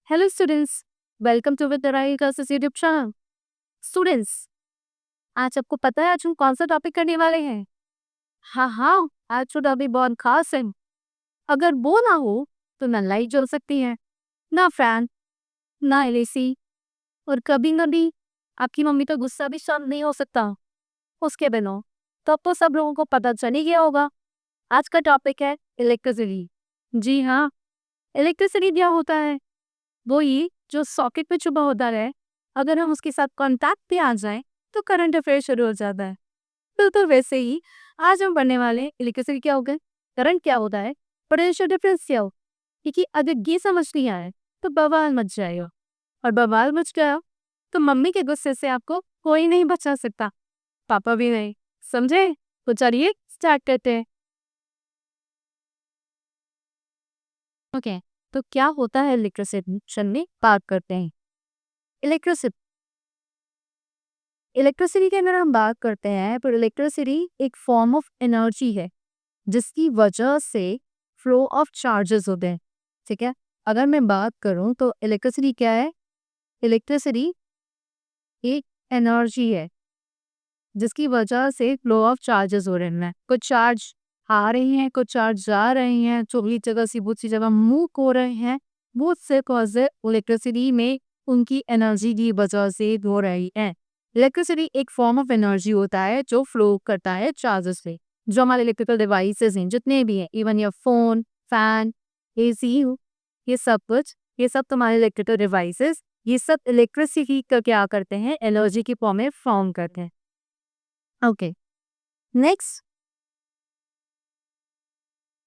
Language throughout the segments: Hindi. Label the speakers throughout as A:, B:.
A: Hello students, welcome to with Rahi classes YouTube channel. Students, आज आपको पता है आज हम कौन सा टॉपिक करने वाले हैं? हाँ, आज जो टॉपिक बहुत खास है। अगर वो ना हो तो ना लाइट जल सकती है, ना फैन, ना एसी, और कभी कभी आपकी मम्मी तो गुस्सा भी शांत नहीं हो सकता उसके बिना। तो अब तो सब लोगों को पता चल ही गया होगा। आज का टॉपिक है इलेक्ट्रिसिटी। जी हाँ, इलेक्ट्रिसिटी क्या होता है? वो ये जो सॉकेट पे चुभा होता है, अगर हम उसके साथ कांटेक्ट पे आ जाएं तो करंट अफेयर शुरू हो जाता है। बिल्कुल वैसे ही आज हम पढ़ने वाले हैं इलेक्ट्रिसिटी क्या होगा, करंट क्या होता है, पोटेंशियल डिफरेंस क्या हो। क्योंकि अगर ये समझ नहीं आए तो बवाल मच जाएगा, और बवाल मच गया तो मम्मी के गुस्से से आपको कोई नहीं बचा सकता, पापा भी नहीं। समझे? तो चलिए स्टार्ट करते हैं। ओके, तो क्या होता है इलेक्ट्रिसिटी में बात करते हैं। इलेक्ट्रिसिटी इलेक्ट्रिसिटी की अगर हम बात करते हैं तो इलेक्ट्रिसिटी एक फॉर्म ऑफ एनर्जी है जिसकी वजह से फ्लो ऑफ चार्जेस होते हैं। ठीक है, अगर मैं बात करूं तो इलेक्ट्रिसिटी क्या है? इलेक्ट्रिसिटी एक एनर्जी है जिसकी वजह से फ्लो ऑफ चार्जेस हो रहे हैं। कुछ चार्ज आ रही हैं, कुछ चार्ज जा रहे हैं, चौबीस जगह से बहुत सी जगह मूव हो रहे हैं। बहुत से कॉज इलेक्ट्रिसिटी में उनकी एनर्जी की वजह से हो रही है। इलेक्ट्रिसिटी एक फॉर्म ऑफ एनर्जी होता है जो फ्लो करता है चार्जेस से। जो हमारे इलेक्ट्रिकल डिवाइसेस हैं जितने भी हैं, even your phone, fan, AC, ये सब कुछ, ये सब तुम्हारे इलेक्ट्रिकल डिवाइसेस, ये सब इलेक्ट्रिसिटी का क्या करते हैं, एनर्जी की फॉर्म में फॉर्म करते हैं। ओके, नेक्स्ट,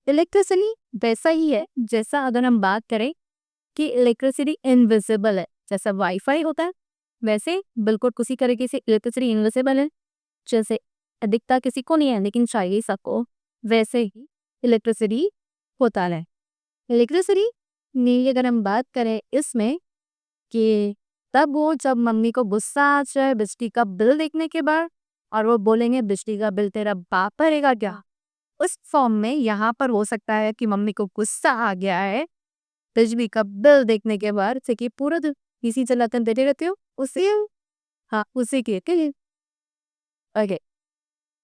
A: इलेक्ट्रिसिटी वैसा ही है जैसा अगर हम बात करें कि इलेक्ट्रिसिटी इनविजिबल है। जैसा वाईफाई होता है वैसे बिल्कुल उसी तरीके से इलेक्ट्रिसिटी इनविजिबल है। जैसे दिखता किसी को नहीं है लेकिन चाहिए सबको, वैसे ही इलेक्ट्रिसिटी होता है। इलेक्ट्रिसिटी में अगर हम बात करें इसमें कि तब वो जब मम्मी को गुस्सा आ जाए बिजली का बिल देखने के बाद, और वो बोलेंगे बिजली का बिल तेरा बाप भरेगा क्या, उस फॉर्म में यहाँ पर हो सकता है कि मम्मी को गुस्सा आ गया है बिजली का बिल देखने के बाद से कि पूरा दिन इसी चलाते देते रहते हो उसी। हाँ, उसी के लिए। Okay,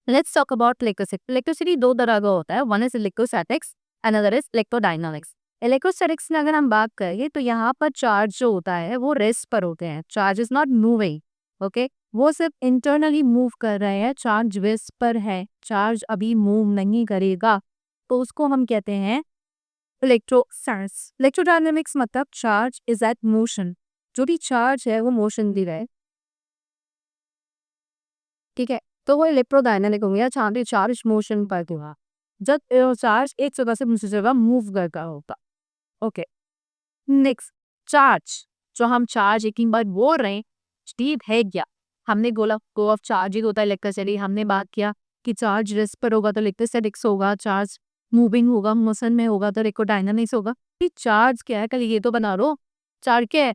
A: let's talk about electricity. Electricity दो तरह का होता है, one is electrostatics, another is electrodynamics. Electrostatics में अगर हम बात करें तो यहाँ पर चार्ज जो होता है वो रेस्ट पर होते हैं, charge is not moving. Okay, वो सिर्फ इंटरनली मूव कर रहे हैं, चार्ज रेस्ट पर है, चार्ज अभी मूव नहीं करेगा, तो उसको हम कहते हैं इलेक्ट्रोस्टैटिक्स। इलेक्ट्रोडायनामिक्स मतलब चार्ज इज एट मोशन, जो भी चार्ज है वो मोशन दे रहा है। ठीक है, तो वो इलेक्ट्रोडायनामिक हो गया, जहाँ पे चार्ज मोशन पर होगा, जब चार्ज एक जगह से दूसरी जगह मूव करता होगा। ओके, नेक्स्ट, चार्ज, जो हम चार्ज एक ही बार बोल रहे हैं, स्टीव है क्या? हमने बोला गो ऑफ चार्ज ही होता है इलेक्ट्रिसिटी। हमने बात किया कि चार्ज रेस्ट पर होगा तो इलेक्ट्रोस्टैटिक्स होगा, चार्ज मूविंग होगा, मोशन में होगा तो इलेक्ट्रोडायनामिक्स होगा। ये चार्ज क्या है, कल ये तो बना लो। चार्ज क्या है?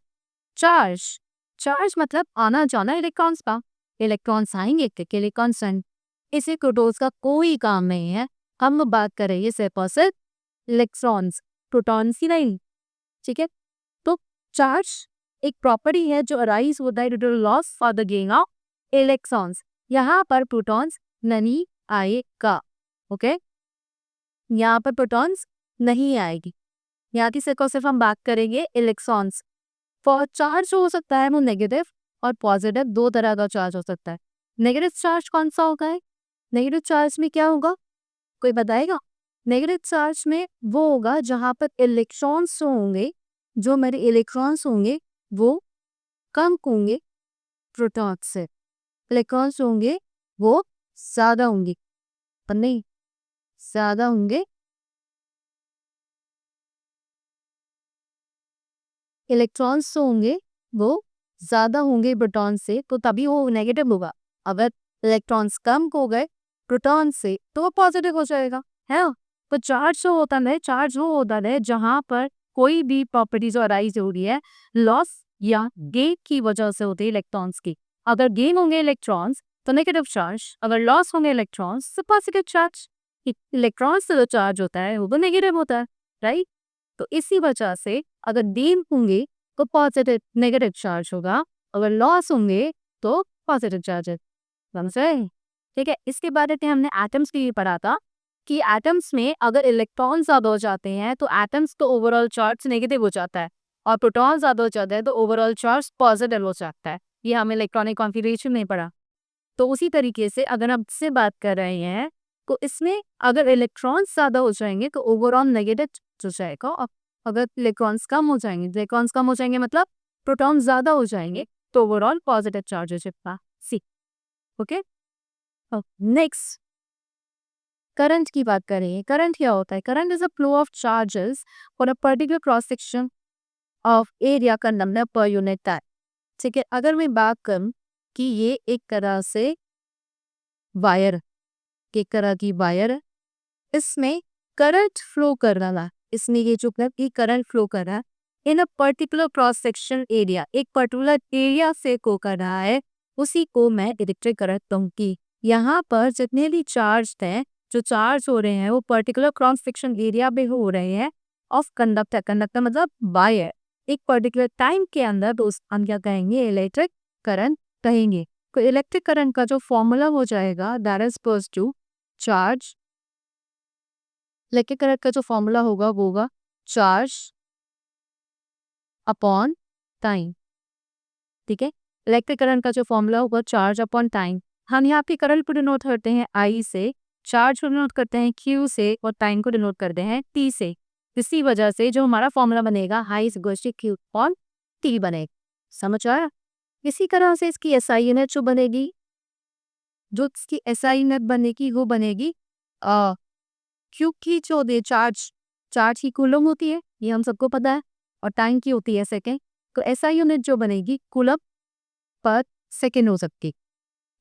A: चार्ज, चार्ज मतलब आना जाना इलेक्ट्रॉन्स का। इलेक्ट्रॉन्स आएंगे क्योंकि इलेक्ट्रॉन्स हैं। इसे प्रोटॉन्स का कोई काम नहीं है। हम बात कर रहे हैं सिर्फ और सिर्फ इलेक्ट्रॉन्स, प्रोटॉन्स की नहीं। ठीक है, तो चार्ज एक प्रॉपर्टी है जो अराइज होता है due to loss for the gain of electrons. यहाँ पर प्रोटॉन्स नहीं आएगा। ओके, यहाँ पर प्रोटॉन्स नहीं आएगी। यहाँ की सिर्फ और सिर्फ हम बात करेंगे इलेक्ट्रॉन्स। फॉर चार्ज जो हो सकता है वो नेगेटिव और पॉजिटिव, दो तरह का चार्ज हो सकता है। नेगेटिव चार्ज कौन सा होगा है? नेगेटिव चार्ज में क्या होगा, कोई बताएगा? नेगेटिव चार्ज में वो होगा जहाँ पर इलेक्ट्रॉन्स जो होंगे, जो मेरे इलेक्ट्रॉन्स होंगे वो कम होंगे प्रोटॉन से। इलेक्ट्रॉन्स होंगे वो ज्यादा होंगे, पर नहीं, ज्यादा होंगे। इलेक्ट्रॉन्स जो होंगे वो ज्यादा होंगे प्रोटॉन से, तो तभी वो नेगेटिव होगा। अगर इलेक्ट्रॉन्स कम हो गए प्रोटॉन से तो वो पॉजिटिव हो जाएगा, है ना? तो चार्ज जो होता है, चार्ज वो होता है जहां पर कोई भी प्रॉपर्टी जो अराइज हो रही है लॉस या गेन की वजह से होती है इलेक्ट्रॉन्स की। अगर गेन होंगे इलेक्ट्रॉन्स तो नेगेटिव चार्ज, अगर लॉस होंगे इलेक्ट्रॉन्स तो पॉजिटिव चार्ज। इलेक्ट्रॉन्स से जो चार्ज होता है वो तो नेगेटिव होता है, राइट? तो इसी वजह से अगर गेन होंगे तो पॉजिटिव नेगेटिव चार्ज होगा, अगर लॉस होंगे तो पॉजिटिव चार्जेस। समझे? ठीक है। इसके बाद हमने एटम्स के लिए पढ़ा था कि एटम्स में अगर इलेक्ट्रॉन ज़्यादा हो जाते हैं तो एटम्स का ओवरऑल चार्ज नेगेटिव हो जाता है, और प्रोटॉन ज़्यादा हो जाता है तो ओवरऑल चार्ज पॉजिटिव हो जाता है। ये हमें इलेक्ट्रॉनिक कॉन्फ़िगरेशन में पढ़ा। तो उसी तरीके से अगर आप इससे बात कर रहे हैं तो इसमें अगर इलेक्ट्रॉन्स ज़्यादा हो जाएंगे तो ओवरऑल नेगेटिव हो जाएगा, और अगर इलेक्ट्रॉन्स कम हो जाएंगे मतलब प्रोटॉन ज़्यादा हो जाएंगे तो ओवरऑल पॉजिटिव चार्ज हो जाएगा। सी ओके। नेक्स्ट करंट की बात करें। करंट क्या होता है? Current is a flow of charges for a particular cross section of area का नंबर पर यूनिट टाइम। ठीक है। अगर मैं बात करूं कि ये एक तरह से वायर, एक तरह की वायर है, इसमें करंट फ्लो कर रहा है, इसमें ये जो करंट फ्लो कर रहा है in a particular cross section area, एक पर्टिकुलर एरिया से को कर रहा है, उसी को मैं इलेक्ट्रिक करंट कहूंगी। यहाँ पर जितने भी चार्ज हैं, जो चार्ज हो रहे हैं वो पर्टिकुलर क्रॉस सेक्शन एरिया में हो रहे हैं ऑफ कंडक्टर। कंडक्टर मतलब वायर, एक पर्टिकुलर टाइम के अंदर तो हम क्या कहेंगे? इलेक्ट्रिक करंट कहेंगे। तो इलेक्ट्रिक करंट का जो फॉर्मूला हो जाएगा that is equals to charge. Electric current का जो फॉर्मूला होगा वो होगा चार्ज अपॉन टाइम। ठीक है। इलेक्ट्रिक करंट का जो फॉर्मूला होगा चार्ज अपॉन टाइम। हम यहाँ पे करंट को डिनोट करते हैं आई से, चार्ज को डिनोट करते हैं क्यू से, और टाइम को डिनोट करते हैं टी से। इसी वजह से जो हमारा फॉर्मूला बनेगा I is equals to Q upon T बनेगा। समझ आया? इसी तरह से इसकी एसआई यूनिट जो बनेगी, वो बनेगी क्योंकि जो दे चार्ज की कूलम होती है, ये हम सबको पता है, और टाइम की होती है सेकेंड। तो एसआई यूनिट जो बनेगी कूलम पर सेकेंड हो सकती।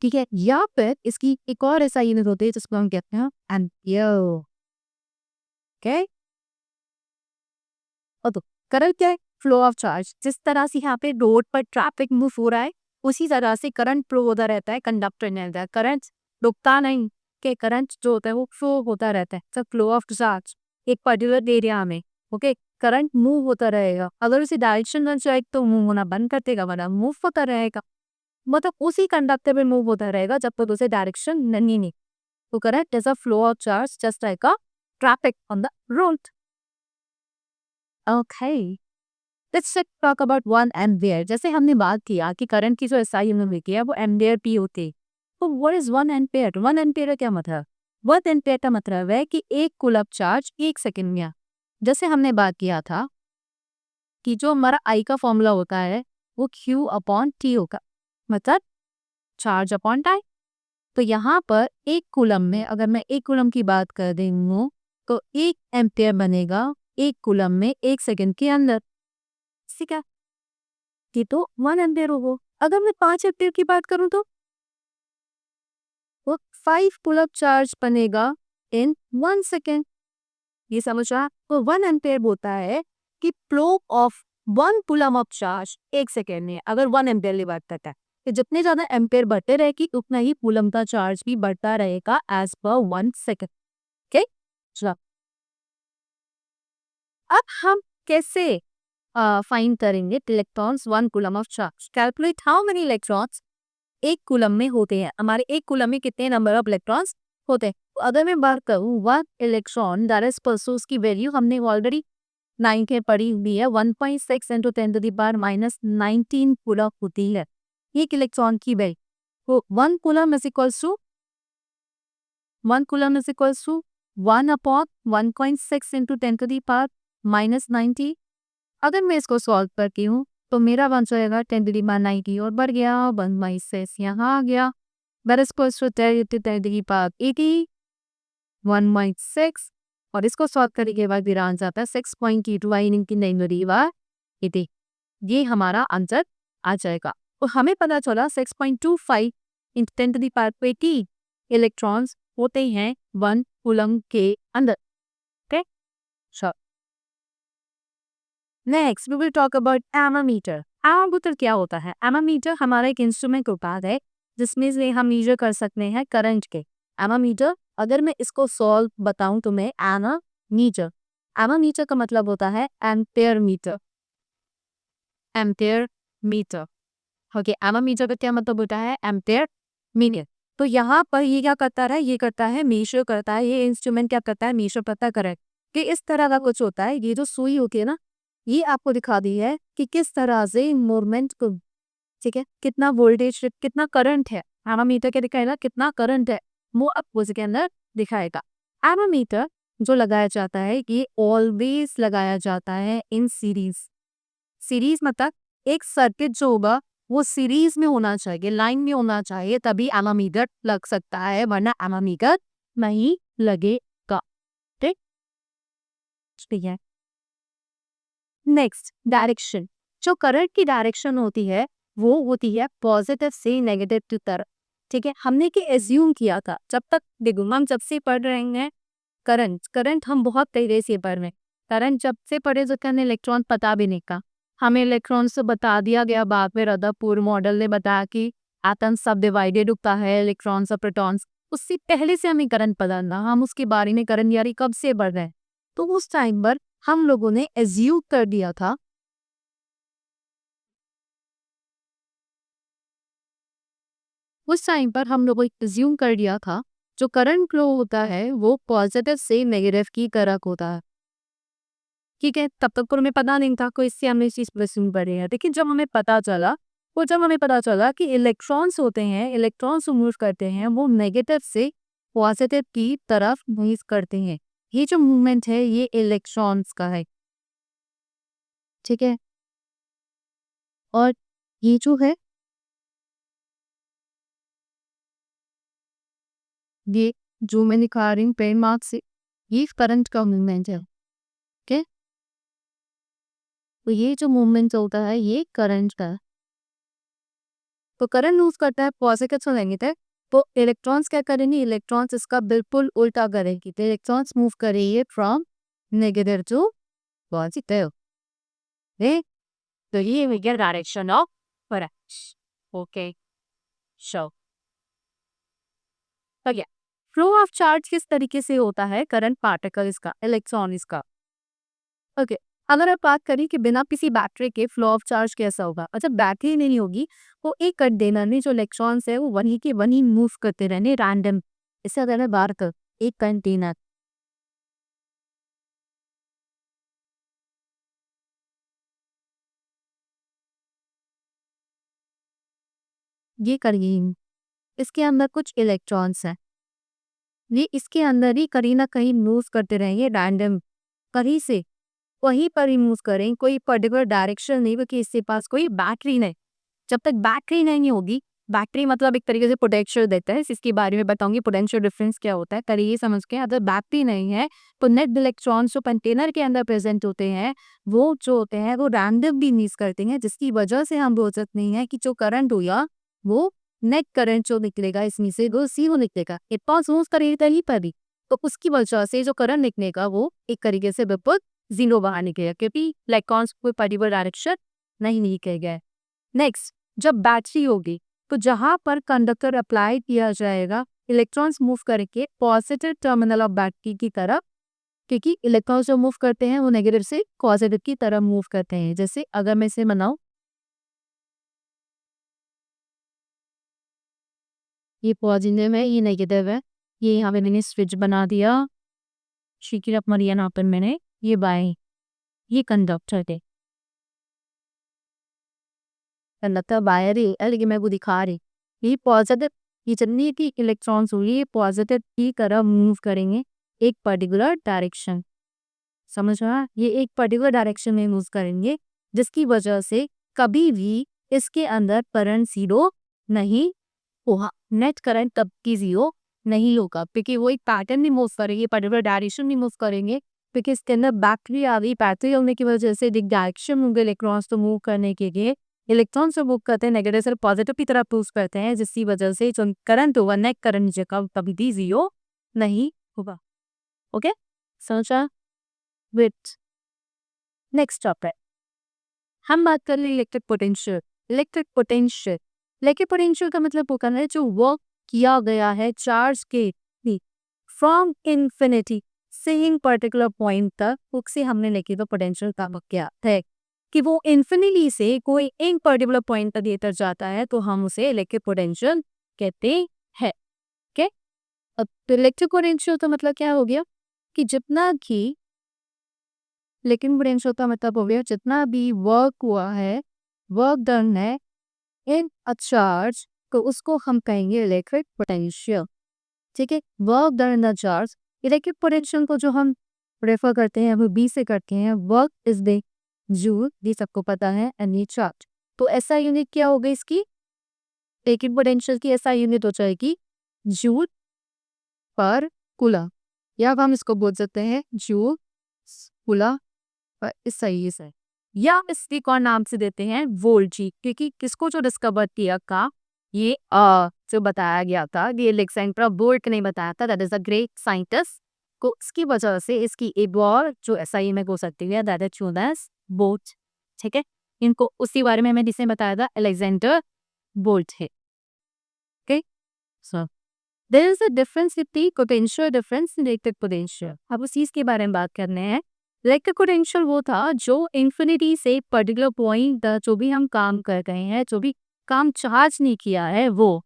A: ठीक है। या फिर इसकी एक और एसआई यूनिट होती है जिसको हम कहते हैं एम्पियर। ओके। और तो करंट क्या है? Flow of charge. जिस तरह से यहाँ पे रोड पर ट्रैफिक मूव हो रहा है उसी तरह से करंट फ्लो होता रहता है कंडक्टर में अंदर। करंट रुकता नहीं, के करंट जो होता है वो फ्लो होता रहता है। सब फ्लो ऑफ चार्ज एक पर्टिकुलर एरिया में। ओके। करंट मूव होता रहेगा, अगर उसी डायरेक्शन में जाए तो मूव होना बंद कर देगा, वरना मूव होता रहेगा। मतलब उसी कंडक्टर में मूव होता रहेगा जब तक उसे डायरेक्शन नहीं नहीं। तो current is a flow of charge just like a traffic on the road. Okay. Let's talk about 1 ampere. जैसे हमने बात किया कि करंट की जो एसआई यूनिट है वो एम्पियर पी होती है। तो व्हाट इज 1 एम्पियर? 1 एम्पियर का क्या मतलब? 1 एम्पियर का मतलब है कि एक कूलम चार्ज 1 सेकंड में। जैसे हमने बात किया था कि जो हमारा आई का फॉर्मूला होता है वो क्यू अपॉन टी होगा, मतलब चार्ज अपॉन टाइम। तो यहाँ पर एक कूलम में अगर मैं एक कूलम की बात कर रही हूँ तो 1 एम्पियर बनेगा एक कूलम में 1 सेकंड के अंदर। ठीक है। ये तो 1 एम्पियर होगा। अगर मैं 5 एम्पियर की बात करूं तो वो 5 पुल-अप चार्ज बनेगा इन 1 सेकेंड। ये समझा? तो 1 एम्पियर होता है कि flow of 1 pull-up charge 1 second में। अगर 1 एम्पियर की बात करता है तो जितने ज्यादा एम्पियर बढ़ते रहेगी उतना ही कूलम का चार्ज भी बढ़ता रहेगा एज पर 1 सेकेंड। ओके। चलो अब हम कैसे फाइंड करेंगे electrons 1 coulomb of charge? Calculate how many electrons एक कूलम में होते हैं। हमारे एक कूलम में कितने नंबर ऑफ इलेक्ट्रॉन्स होते हैं? तो अगर मैं बात करूँ 1 इलेक्ट्रॉन दैट इज परसोस की वैल्यू हमने ऑलरेडी 9 के पढ़ी हुई है, 1.6 into 10 to the power minus 19 coulomb होती है एक इलेक्ट्रॉन की वैल्यू। तो 1 coulomb is equals to 1 upon 1.6 into 10 to the power minus 90। अगर मैं इसको सॉल्व करती हूँ तो मेरा बन जाएगा 10 टू द पावर 90 और बढ़ गया 1/6 यहाँ आ गया। That is equals to 10 to 10 to the power 80, 1/6, और इसको सॉल्व करने के बाद मेरा आंसर आता है 6.82 की नहीं 80। ये हमारा आंसर आ जाएगा। तो हमें पता चला 6.25 into 10 to the power 80 electrons होते हैं 1 कूलम के अंदर। Okay. So next we will talk about ammeter. Ammeter क्या होता है? एमोमीटर हमारा एक इंस्ट्रूमेंट होता है जिसमें से हम मेजर कर सकते हैं करंट के। एमोमीटर, अगर मैं इसको सॉल्व बताऊं तो मैं एमोमीटर का मतलब होता है ampere meter. Ampere meter. Okay, ammeter का क्या मतलब होता है? Ampere meter. तो यहाँ पर ये क्या करता है? ये करता है मेजर करता है, ये इंस्ट्रूमेंट क्या करता है? मेजर करता है कि इस तरह का कुछ होता है। ये जो सुई होती है ना, ये आपको दिखा दी है कि किस तरह से मूवमेंट को, ठीक है, कितना वोल्टेज, कितना करंट है। एमामीटर क्या दिखाएगा? कितना करंट है, वो आपको उसके अंदर दिखाएगा। एमामीटर जो लगाया जाता है, ये ऑलवेज लगाया जाता है इन सीरीज। सीरीज मतलब एक सर्किट जो होगा वो सीरीज में होना चाहिए, लाइन में होना चाहिए, तभी एमामीटर लग सकता है, वरना एमामीटर नहीं लगेगा। ठीक है। Next, direction. जो करंट की डायरेक्शन होती है वो होती है पॉजिटिव से नेगेटिव की तरफ। ठीक है, हमने कि एज्यूम किया था, जब तक देखो हम जब से पढ़ रहे हैं करंट करंट हम बहुत पहले से पढ़ रहे हैं। करंट जब से पढ़े जो हमें इलेक्ट्रॉन पता भी नहीं था, हमें इलेक्ट्रॉन से बता दिया गया बाद में, रदरफोर्ड मॉडल ने बताया कि एटम सब डिवाइडेड होता है इलेक्ट्रॉन्स और प्रोटॉन्स। उससे पहले से हमें करंट पता था, हम उसके बारे में करंट यारी कब से पढ़ रहे हैं। तो उस टाइम पर हम लोगों ने एज्यूम कर दिया था, उस टाइम पर हम लोगों ने एज्यूम कर दिया था जो करंट फ्लो होता है वो पॉजिटिव से नेगेटिव की तरफ होता है। ठीक है, तब तक तो हमें पता नहीं था, कोई इससे हमने इस चीज़ पर assume कर रहे हैं। लेकिन जब हमें पता चला, वो जब हमें पता चला कि इलेक्ट्रॉन्स होते हैं, इलेक्ट्रॉन्स मूव करते हैं, वो नेगेटिव से पॉजिटिव की तरफ मूव करते हैं। ये जो मूवमेंट है ये इलेक्ट्रॉन्स का है। ठीक है, और ये जो है ये जो मैं दिखा रही हूँ पेन मार्क से, ये करंट का मूवमेंट है। ओके, तो ये जो मूवमेंट होता है ये करंट का है। तो करंट मूव करता है पॉजिटिव से नेगेटिव, तो इलेक्ट्रॉन्स क्या करेंगे? इलेक्ट्रॉन्स इसका बिल्कुल उल्टा करेंगे, तो इलेक्ट्रॉन्स मूव करेंगे फ्रॉम नेगेटिव टू पॉजिटिव। तो ये हो गया direction of current. Okay, show हो गया। फ्लो ऑफ चार्ज किस तरीके से होता है? करंट पार्टिकल इसका, इलेक्ट्रॉन इसका। ओके, अगर आप बात करें कि बिना किसी बैटरी के फ्लो ऑफ चार्ज कैसा होगा, अच्छा बैटरी नहीं होगी, वो एक कंटेनर में जो इलेक्ट्रॉन्स है वो वहीं के वहीं मूव करते रहने रैंडम। इससे अगर मैं बात कर, एक कंटेनर, ये करिए, इसके अंदर कुछ इलेक्ट्रॉन्स हैं, ये इसके अंदर ही कहीं ना कहीं मूव करते रहेंगे रैंडम, कहीं से वहीं पर ही मूव करें, कोई पर्टिकुलर डायरेक्शन नहीं, क्योंकि इसके पास कोई बैटरी नहीं। जब तक बैटरी नहीं होगी, बैटरी मतलब एक तरीके से पोटेंशियल देता है, इसके बारे में बताऊंगी पोटेंशियल डिफरेंस क्या होता है, करिए समझ के। अगर बैटरी नहीं है तो नेट इलेक्ट्रॉन्स जो कंटेनर के अंदर प्रेजेंट होते हैं वो जो होते हैं वो रैंडम भी मिस करते हैं, जिसकी वजह से हम बोल सकते हैं कि जो करंट हुआ वो नेट करंट जो निकलेगा इसमें से वो जीरो निकलेगा। इट पास मूव करेगा ही पर भी, तो उसकी वजह से जो करंट निकलेगा वो एक तरीके से बिल्कुल जीरो बाहर निकलेगा, क्योंकि इलेक्ट्रॉन्स कोई पर्टिकुलर डायरेक्शन नहीं निकलेगा। नेक्स्ट, जब बैटरी होगी तो जहां पर कंडक्टर अप्लाई किया जाएगा, इलेक्ट्रॉन्स मूव करके पॉजिटिव टर्मिनल ऑफ बैटरी की तरफ, क्योंकि इलेक्ट्रॉन्स जो मूव करते हैं वो नेगेटिव से पॉजिटिव की तरफ मूव करते हैं। जैसे अगर मैं इसे बनाऊं, ये पॉजिटिव है ये नेगेटिव है, ये यहाँ पे मैंने स्विच बना दिया, शिकिर अपना यहाँ पर मैंने ये बाय, ये कंडक्टर है, कंडक्टर वायर है, लेकिन मैं वो दिखा रही, ये पॉजिटिव, ये जितनी भी इलेक्ट्रॉन्स होंगे ये पॉजिटिव की तरफ मूव करेंगे एक पर्टिकुलर डायरेक्शन। समझ रहा, ये एक पर्टिकुलर डायरेक्शन में मूव करेंगे, जिसकी वजह से कभी भी इसके अंदर करंट जीरो नहीं होगा, नेट करंट तब की जीरो नहीं होगा, क्योंकि वो एक पैटर्न में मूव करेंगे, पर्टिकुलर डायरेक्शन में मूव करेंगे, क्योंकि इसके अंदर बैटरी आ गई, बैटरी होने की वजह से एक डायरेक्शन होंगे इलेक्ट्रॉन्स तो मूव करने के लिए, इलेक्ट्रॉन्स जो मूव करते हैं नेगेटिव से पॉजिटिव की तरफ मूव करते हैं, जिसकी वजह से जो करंट होगा नेट करंट जगह कभी भी जीरो नहीं होगा। ओके, समझा? विथ नेक्स्ट टॉपिक हम बात कर रहे हैं electric potential. Electric potential, electric potential का मतलब होता है जो वर्क किया गया है चार्ज के फ्रॉम इन्फिनिटी से इन पर्टिकुलर पॉइंट तक, उसे हमने लिखी तो पोटेंशियल का वर्क किया है। कि वो इन्फिनिटी से कोई एक पर्टिकुलर पॉइंट तक लेकर जाता है तो हम उसे इलेक्ट्रिक पोटेंशियल कहते हैं। ओके, अब इलेक्ट्रिक पोटेंशियल का मतलब क्या हो गया कि जितना भी इलेक्ट्रिक पोटेंशियल का मतलब हो गया जितना भी वर्क हुआ है, वर्क डन है इन अ चार्ज, तो उसको हम कहेंगे इलेक्ट्रिक पोटेंशियल। ठीक है, work done in the charge, electric potential को जो हम रेफर करते हैं वो बी से करते हैं, वर्क इज द जूल, ये सबको पता है, एंड ये चार्ज। तो ऐसा यूनिट क्या होगा इसकी, इलेक्ट्रिक पोटेंशियल की ऐसा यूनिट हो जाएगी जूल पर कूलम, या अब हम इसको बोल सकते हैं जूल कूलम पर इस सही से, या इसकी कौन नाम से देते हैं वोल्ट जी, क्योंकि किसको जो डिस्कवर किया का ये जो बताया गया था ये अलेक्जेंड्रा वोल्ट ने बताया था, that is a great scientist को, इसकी वजह से इसकी एक और जो SI में हो सकती है that is known as volt. ठीक है, इनको उसी बारे में मैं जिसने बताया था अलेक्जेंडर वोल्ट है। Okay, so there is a difference with the potential difference in electric potential. अब उस चीज के बारे में बात करने हैं। इलेक्ट्रिक पोटेंशियल वो था जो इन्फिनिटी से पर्टिकुलर पॉइंट जो भी हम काम कर रहे हैं, जो भी काम चार्ज नहीं किया है वो,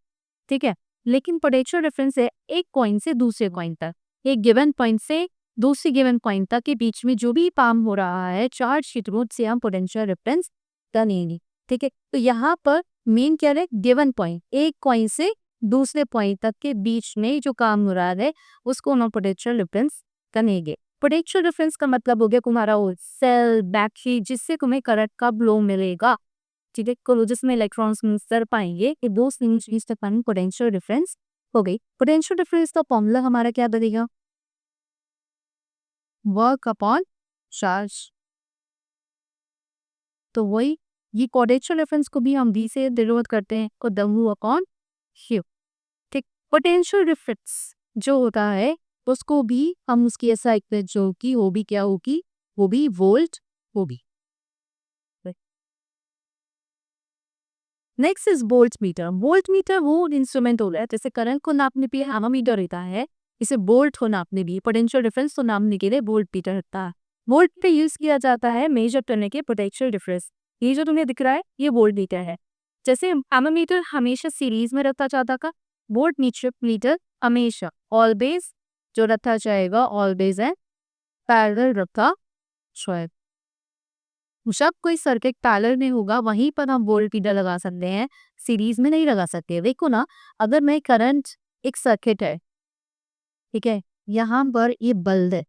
A: ठीक है। लेकिन पोटेंशियल डिफरेंस है एक पॉइंट से दूसरे पॉइंट तक, एक गिवन पॉइंट से दूसरे गिवन पॉइंट तक के बीच में जो भी काम हो रहा है चार्ज के थ्रू से हम पोटेंशियल डिफरेंस करेंगे। ठीक है, तो यहाँ पर मेन क्या है, गिवन पॉइंट, एक पॉइंट से दूसरे पॉइंट तक के बीच में जो काम हो रहा है उसको हम पोटेंशियल डिफरेंस करेंगे। पोटेंशियल डिफरेंस का मतलब हो गया तुम्हारा वो सेल बैटरी जिससे तुम्हें करंट का फ्लो मिलेगा। ठीक है, को जिसमें इलेक्ट्रॉन्स मूव कर पाएंगे, कि दो चीज तक पानी पोटेंशियल डिफरेंस हो गई। पोटेंशियल डिफरेंस का फॉर्मूला हमारा क्या बनेगा, वर्क अपॉन चार्ज। तो वही ये पोटेंशियल डिफरेंस को भी हम V से डिनोट करते हैं और W अपॉन Q। ठीक, पोटेंशियल डिफरेंस जो होता है उसको भी हम उसकी ऐसा इक्वेशन जो होगी वो भी क्या होगी, वो भी वोल्ट होगी। Next is volt meter. Volt meter वो इंस्ट्रूमेंट हो रहा है जैसे करंट को नापने के लिए एमोमीटर रहता है, इसे वोल्ट को नापने भी पोटेंशियल डिफरेंस को नापने के लिए वोल्ट मीटर रहता है। वोल्ट पे यूज किया जाता है मेजर करने के पोटेंशियल डिफरेंस। ये जो तुम्हें दिख रहा है ये वोल्ट मीटर है। जैसे एमोमीटर हमेशा सीरीज में रखा जाता था, वोल्ट मीटर हमेशा ऑलवेज जो रखा जाएगा ऑलवेज है पैरेलल रखा जाएगा। जब कोई सर्किट पैरेलल में होगा वहीं पर हम वोल्ट मीटर लगा सकते हैं, सीरीज में नहीं लगा सकते। देखो ना, अगर मैं करंट एक सर्किट है, ठीक है, यहाँ पर ये बल्ब है,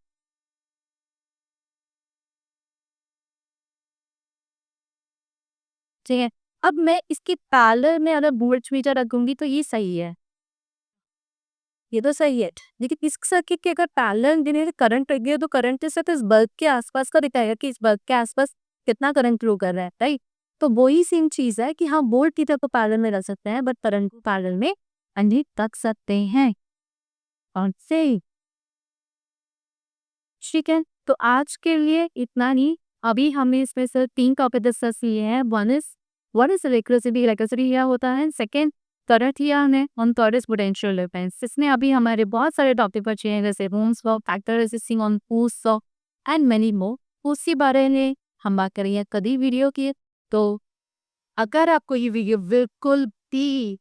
A: ठीक है, अब मैं इसके पैरेलल में अगर वोल्ट मीटर रखूंगी तो ये सही है, ये तो सही है। लेकिन इस सर्किट के अगर पैरेलल में करंट लग गया तो करंट के साथ इस बल्ब के आसपास का दिखाएगा कि इस बल्ब के आसपास कितना करंट फ्लो कर रहा है, राइट। तो वही सेम चीज है कि हम वोल्ट मीटर को पैरेलल में रख सकते हैं बट करंट को पैरेलल में नहीं रख सकते हैं। और से ठीक है, तो आज के लिए इतना ही। अभी हमने इसमें से 3 टॉपिक डिस्कस किए हैं। वन इज इलेक्ट्रिसिटी, इलेक्ट्रिसिटी क्या होता है, सेकंड करंट किया हमने, on third is potential difference. इसमें अभी हमारे बहुत सारे टॉपिक बचे हैं जैसे Ohm's law, factor resisting on पूस लॉ एंड मेनी मोर। उसी बारे में हम बात करेंगे कभी वीडियो की। तो अगर आपको ये वीडियो बिल्कुल भी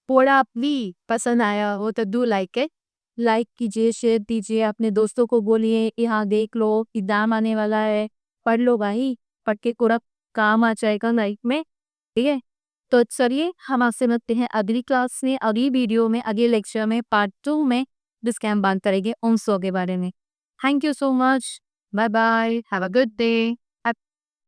A: थोड़ा भी पसंद आया हो तो डू लाइक कीजिए, शेयर कीजिए, अपने दोस्तों को बोलिए यहाँ देख लो एग्जाम आने वाला है, पढ़ लो भाई, पढ़ के पूरा काम आ जाएगा लाइफ में। ठीक है, तो चलिए हम आपसे मिलते हैं अगली क्लास में, अगली वीडियो में, अगले लेक्चर में, पार्ट 2 में, जिसके हम बात करेंगे ओम्स लॉ के बारे में। Thank you so much, bye bye, have a good day.